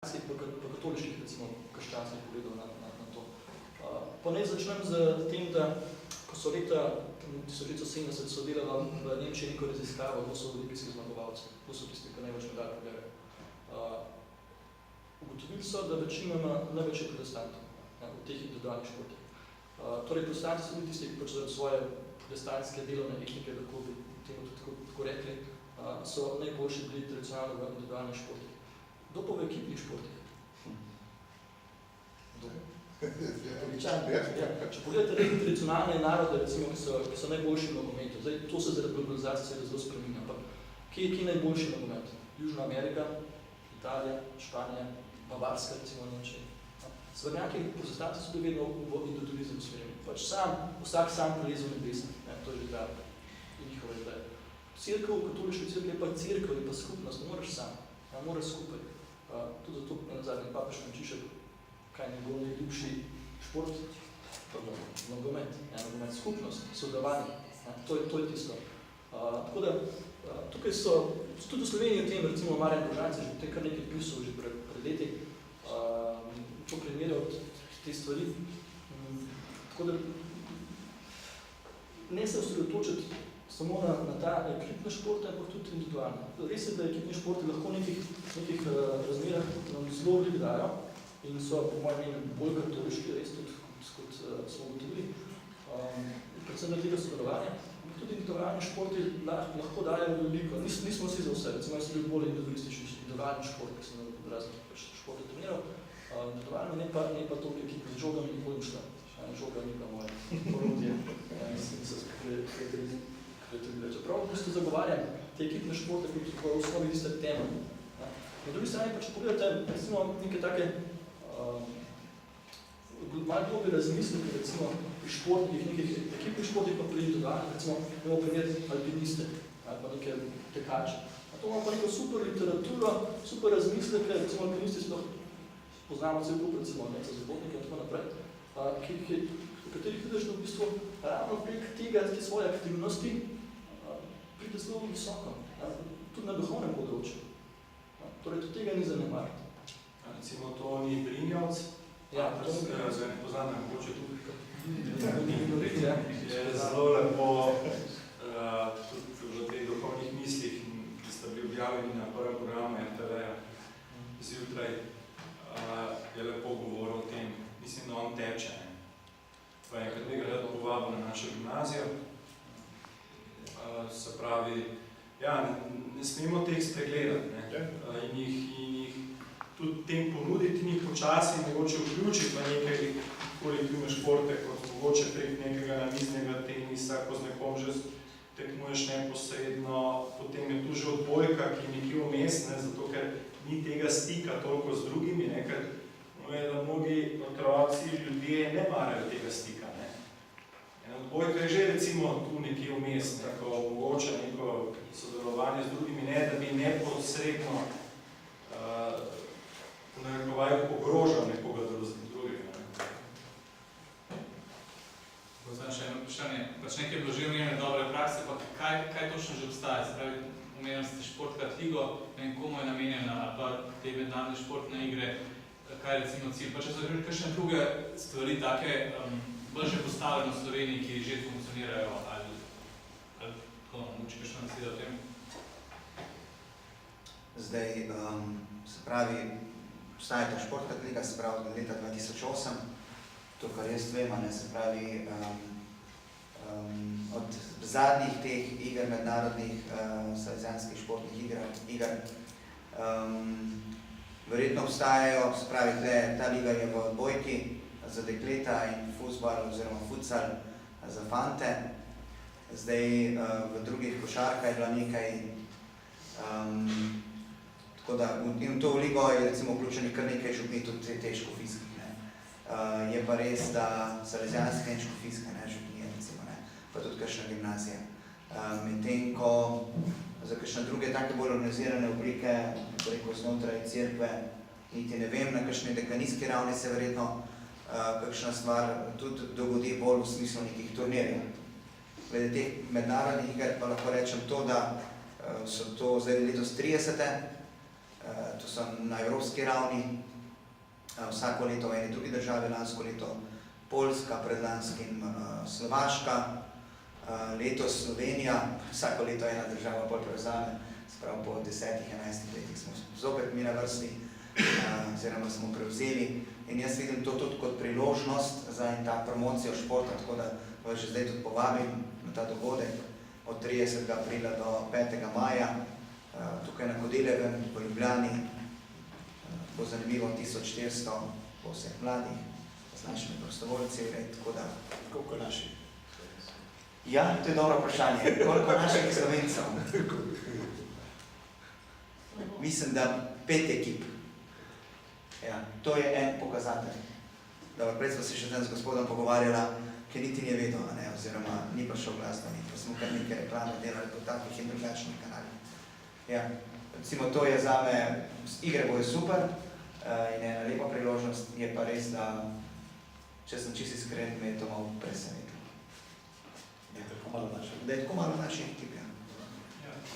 pa katoliških, recimo, krščanskih pogledov na to. Pa naj začnem z tem, da ko so leta 1970 so delala v Nemčiji neko raziskavo, kdo so olimpijski zmagovalci, kdo so tisti, ki največ medalj poberajo. Ugotovili so, da večinoma največ je protestantov v teh individualnih športih. Torej, protestanti so bili tisti, ki pač zaradi svoje protestantske delovne ehnike, lahko bi temu tudi tako rekli, so najboljši bili tradicionalno v individualnih športih. Kdo pa v ekipnih športih? Če pogledate tradicionalne narode, recimo, ki so najboljši v nogometu, zdaj to se zaradi globalizacije zelo spreminja, ampak kje je najboljši nogomet? Južna Amerika, Italija, Španija, Bavarska, recimo Nemčija. Severnjaki protestanti so bili vedno v individualizem usmerjeni. Pač vsak sam prelezel nebesa, to je že ta njihova ideja. Cerkev, katoliška cerkev je pa cerkev, je pa skupnost, ne moreš sam, moraš skupaj. Tudi zato na zadnji papež Frančišek, kaj je njegov najljubši šport? Nogomet, nogomet, skupnost, sodelovanje, to je tisto. Tako da, tukaj so, tudi v Sloveniji v tem, recimo Marjan Božanci, že te kar nekaj pisal že pred leti, to primerjal te stvari. Tako da, ne se osredotočiti samo na ta ekipne športe, ampak tudi individualne. Res je, da ekipni športi lahko v nekih razmerah nam zelo veliko dajo in so, po mojem mnenju, bolj katoliški, res tudi, kot smo ugotovili, predvsem na tega sodelovanja. Tudi individualni športi lahko dajo veliko. Nismo vsi za vse, recimo jaz sem bil bolj individualni šport, ki sem na raznih športe treniral. Individualno, ne pa to ekipni, z žogami nikoli ni šla. Žoga ni pa moje orodje. Mislim, da se čeprav v bistvu zagovarjam te ekipne športe, kot v osnovi tiste temelj. Na drugi strani pa, če pogledate, recimo, neke take malo globi razmisliti, recimo, pri športih, nekih ekipnih športih pa pri individualnih, recimo, imamo primer alpiniste ali pa neke tekače. To imamo pa neko super literaturo, super razmisleke, recimo alpinisti sploh poznamo cel kup, recimo, za zabotnike in tako naprej, v katerih vidiš, da v bistvu ravno prek tega, te svoje aktivnosti, pride zelo visoko, tudi na duhovnem področju. Torej, tudi tega ni zanemariti. Recimo, to ni Brinjavc, zdaj ne poznam, mogoče tukaj. Je zelo lepo, tudi v teh duhovnih mislih, ki sta bili objavljeni na prvem programu RTV-ja zjutraj, je lepo govoril o tem, mislim, da on teče. Pa je enkrat nekaj rad povabil na našo gimnazijo. Se pravi, ne smemo teh spregledati in jih tudi tem ponuditi in jih počasi mogoče vključiti v nekaj kolektivne športe, kot mogoče prek nekega namiznega tenisa, ko z nekom že tekmuješ neposredno, potem je tu že odbojka, ki je nekje vmes, zato ker ni tega stika toliko z drugimi, ker da mnogi otroci, ljudje ne marajo tega stika. Odbojka je že recimo tu nekje vmes, tako omogoča neko sodelovanje z drugimi, da bi neposredno ogrožal nekoga drugega. Poznam še eno vprašanje. Pač nekaj je bilo že omenjene dobre prakse, pa kaj točno že obstaja? Se pravi, omenjali ste športkrat ligo, komu je namenjena, pa te mednarodne športne igre, kaj recimo cilj? Pa če so kakšne druge stvari take, bolj že postavljeno v Sloveniji, ki že funkcionirajo, ali tako, mogoče kakšna nasleda o tem? Zdaj, se pravi, obstaja ta športna liga, se pravi, od leta 2008, to, kar jaz vem, se pravi, od zadnjih teh iger, mednarodnih salesijanskih športnih iger, verjetno obstajajo, se pravi, ta liga je v odbojki za dekleta in fuzbal oziroma futsal za fante. Zdaj v drugih košarka je bila nekaj, tako da in to v ligo je recimo vključeni kar nekaj župni, tudi te škofijskih. Je pa res, da salesijanske in škofijske župnije recimo, pa tudi kakšna gimnazija. Medtem ko za kakšne druge take bolj organizirane oblike, preko znotraj cerkve, niti ne vem, na kakšni dekanijski ravni se verjetno kakšna stvar tudi dogodi bolj v smislu nekih turnirjev. Glede teh mednarodnih iger pa lahko rečem to, da so to zdaj letos 30. To so na evropski ravni, vsako leto v eni drugi državi, lansko leto Poljska, predlanskim Slovaška, letos Slovenija, vsako leto ena država bolj prevzame, sprav po 10-11 letih smo zopet mi na vrsti, oziroma smo prevzeli in jaz vidim to tudi kot priložnost za in ta promocijo športa, tako da vas že zdaj tudi povabim na ta dogodek od 30. aprila do 5. maja, tukaj na Kodeljevem v Ljubljani, bo zanimivo 1400 bo vseh mladih z našimi prostovoljci, tako da... Koliko naših? Ja, to je dobro vprašanje. Koliko naših Slovencev? Mislim, da 5 ekip. Ja, to je en pokazatelj. Dobro, prej smo se še tam z gospodom pogovarjala, ker niti ni vedel, ne, oziroma ni prišel glas do njih, pa smo kar nekaj reklame delali po takih in drugačnih kanalih. Ja, recimo to je zame, igre bojo super in ena lepa priložnost, je pa res, da, če sem čisto iskren, me je to malo presenetilo. Da je tako malo naših. Da je tako malo naših ekip, ja.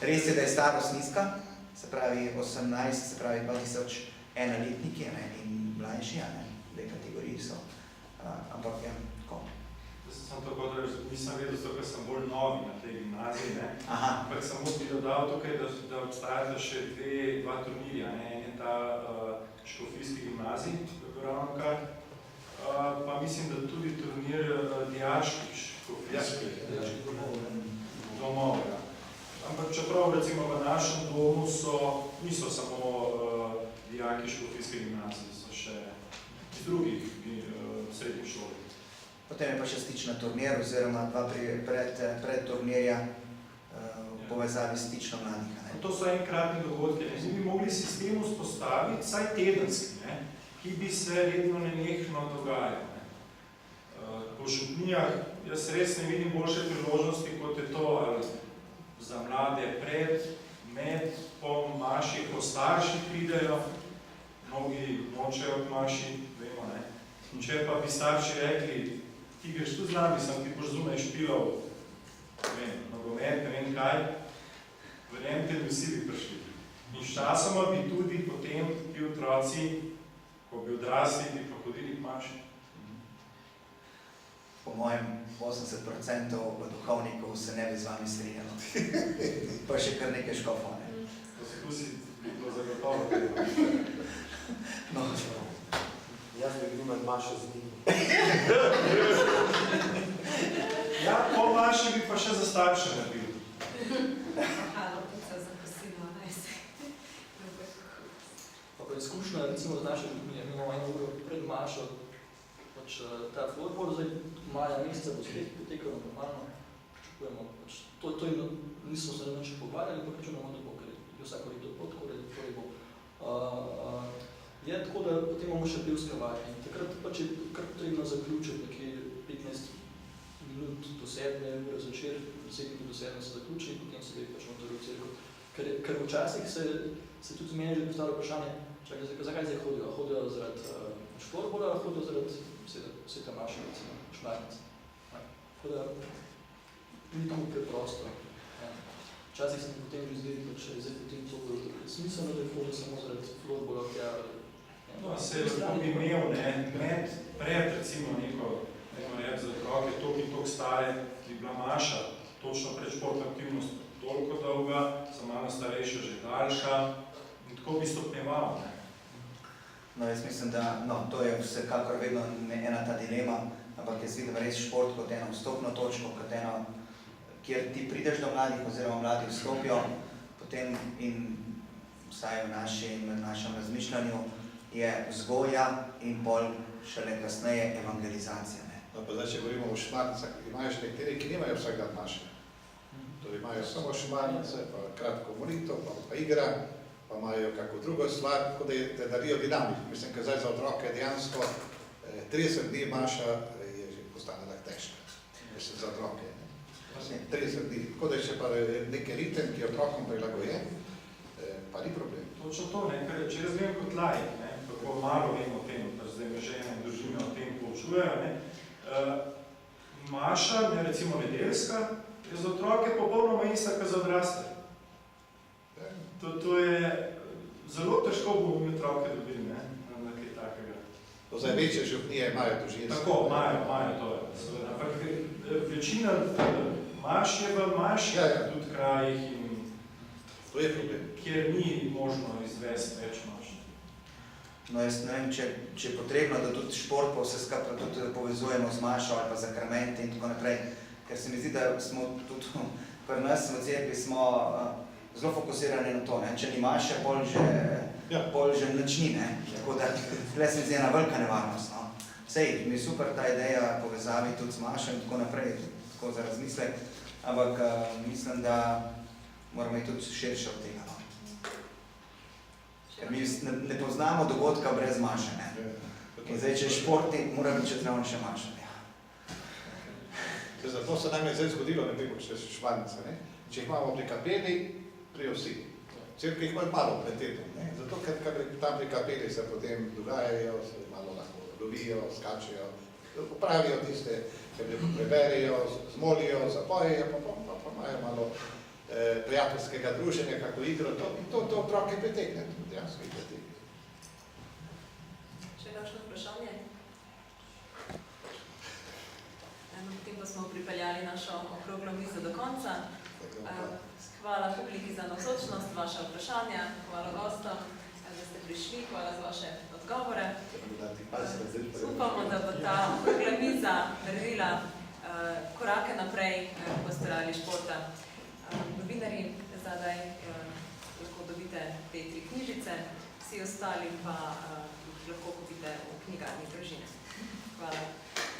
Res je, da je starost nizka, se pravi 18, se pravi 2001-letniki in mlajši, dve kategoriji so, ampak ja, tako. Sem tako, da nisem vedel, zato, ker sem bolj novi na tej gimnaziji, ne. Aha. Ampak samo bi dodal tukaj, da obstajata še dva turnirja, ne. En je ta škofijski gimnazij, kako ravnokar, pa mislim, da tudi turnir dijaških škofijskih domov, ja. Ampak čeprav recimo v našem domu niso samo dijaki škofijske gimnazije, so še iz drugih srednjih šol. Potem je pa še stična turnir, oziroma dva pred turnirja v povezavi s stično mladih. To so enkratni dogodki. Mi bi mogli sistem vzpostaviti, saj tedenski, ne, ki bi se redno nenehno dogajal. Po župnijah jaz res ne vidim boljše priložnosti, kot je to ali za mlade pred, med, po maši, ko starši pridejo, mnogi nočejo k maši, vemo, ne. In če pa bi starši rekli, ti greš tu z nami, sem ti boš zunaj špilal, nogomet, ne vem kaj, verjemite, da vsi bi prišli. In sčasoma bi tudi potem ti otroci, ko bi odrasli, bi pa hodili k maši. Po mojem 80% duhovnikov se ne bi z vami strinjalo. Pa še kar nekaj škofov, ne. Poskusi bi to zagotovo. No. Jaz bi bil med mašo z njim. Ja, po maši bi pa še za starše naredil. Halo, pica za kosilo, ne se. Pa izkušnja, recimo, z naše župnije, mi imamo eno uro pred mašo, ta florbol, zdaj maja meseca bo spet potekalo normalno, pričakujemo, to nismo se nič pogovarjali, pa računamo, da bo, ker je vsako leto torej bo. Je tako, da potem imamo še pevske vaje in takrat pač je kar potrebno zaključiti nekje 15 minut do 7 ure začer, 7 do 7 se zaključi in potem se gre pač motor v cerkev. Ker včasih se tudi z meni že postavlja vprašanje, zakaj zdaj hodijo? Hodijo zaradi šporbola, hodijo zaradi sveta maša, recimo, šmarnic. Tako da ni tako preprosto. Včasih se mi potem že zdaj, pač zdaj potem to bolj smiselno, da je hodijo samo zaradi florbola, ki No, se lahko bi imel, ne, pred recimo neko rep za otroke, toliko in toliko stare, ki bi bila maša, točno pred športno aktivnost toliko dolga, za malo starejša že daljša in tako bi stopnjeval, ne. No, jaz mislim, da to je vsekakor vedno ena ta dilema, ampak jaz vidim res šport kot eno vstopno točko, kot eno, kjer ti prideš do mladih oziroma mladi vstopijo, potem in vsaj v našem razmišljanju je vzgoja in bolj šele kasneje evangelizacija. No, pa zdaj, če govorimo o šmarnicah, imajo še nekateri, ki nimajo vsak dan maše. Torej imajo samo šmarnice, pa kratko molitev, pa igra, pa imajo kako drugo stvar, tako da darijo dinamiko. Mislim, ker zdaj za otroke dejansko 30 dni maša je že postane tako težka. Mislim, za otroke. 30 dni. Tako da je še pa nekaj ritem, ki je otrokom prilagojen, pa ni problem. Točno to, ne, ker če jaz vem kot laik, ne, kako malo vem o tem, da zdaj me žene in družine o tem poučujejo, ne, maša, ne, recimo nedeljska, je za otroke popolnoma ista, kot za odrasle. To je zelo težko bomo mi otroke dobili, ne, na kaj takega. To zdaj večje župnije imajo družinske. Tako, imajo to, seveda. Ampak večina maš je v manjših tudi krajih in to je problem. Kjer ni možno izvesti več maš. No, jaz ne vem, če je potrebno, da tudi šport pa vse skupaj tudi povezujemo z mašo ali pa zakramente in tako naprej, ker se mi zdi, da smo tudi pri nas v cerkvi smo zelo fokusirani na to, ne? Če ni maše, pol že nič ni, ne? Tako da tukaj se mi zdi ena velika nevarnost, no? Sej, mi je super ta ideja povezavi tudi z mašo in tako naprej, tako za razmislek, ampak mislim, da moramo iti tudi širše od tega, no? Ker mi ne poznamo dogodka brez maše, ne? In zdaj, če je športnik, mora biti še zraven še maša. Zato se nam je zdaj zgodilo, ne vem, če se šmarnice, ne? Če jih imamo pri kapeli, pri vsi. Cerkvi jih imajo malo pred tednom, ne? Zato, ker tam pri kapeli se potem dogajajo, se malo lahko lovijo, skačejo, opravijo tiste, ker preberijo, zmolijo, zapojejo, pa imajo malo prijateljskega druženja, kako igro, to otroke pritegne, dejansko jih pritegne. Še kakšno vprašanje? Potem pa smo pripeljali našo okroglo mizo do konca. Hvala publiki za navzočnost, vaše vprašanja, hvala gostom, da ste prišli, hvala za vaše odgovore. Upamo, da bo ta okrogla miza naredila korake naprej v pastorali športa. Novinarji zadaj lahko dobite te 3 knjižice, vsi ostali pa lahko kupite v knjigarni Družine. Hvala.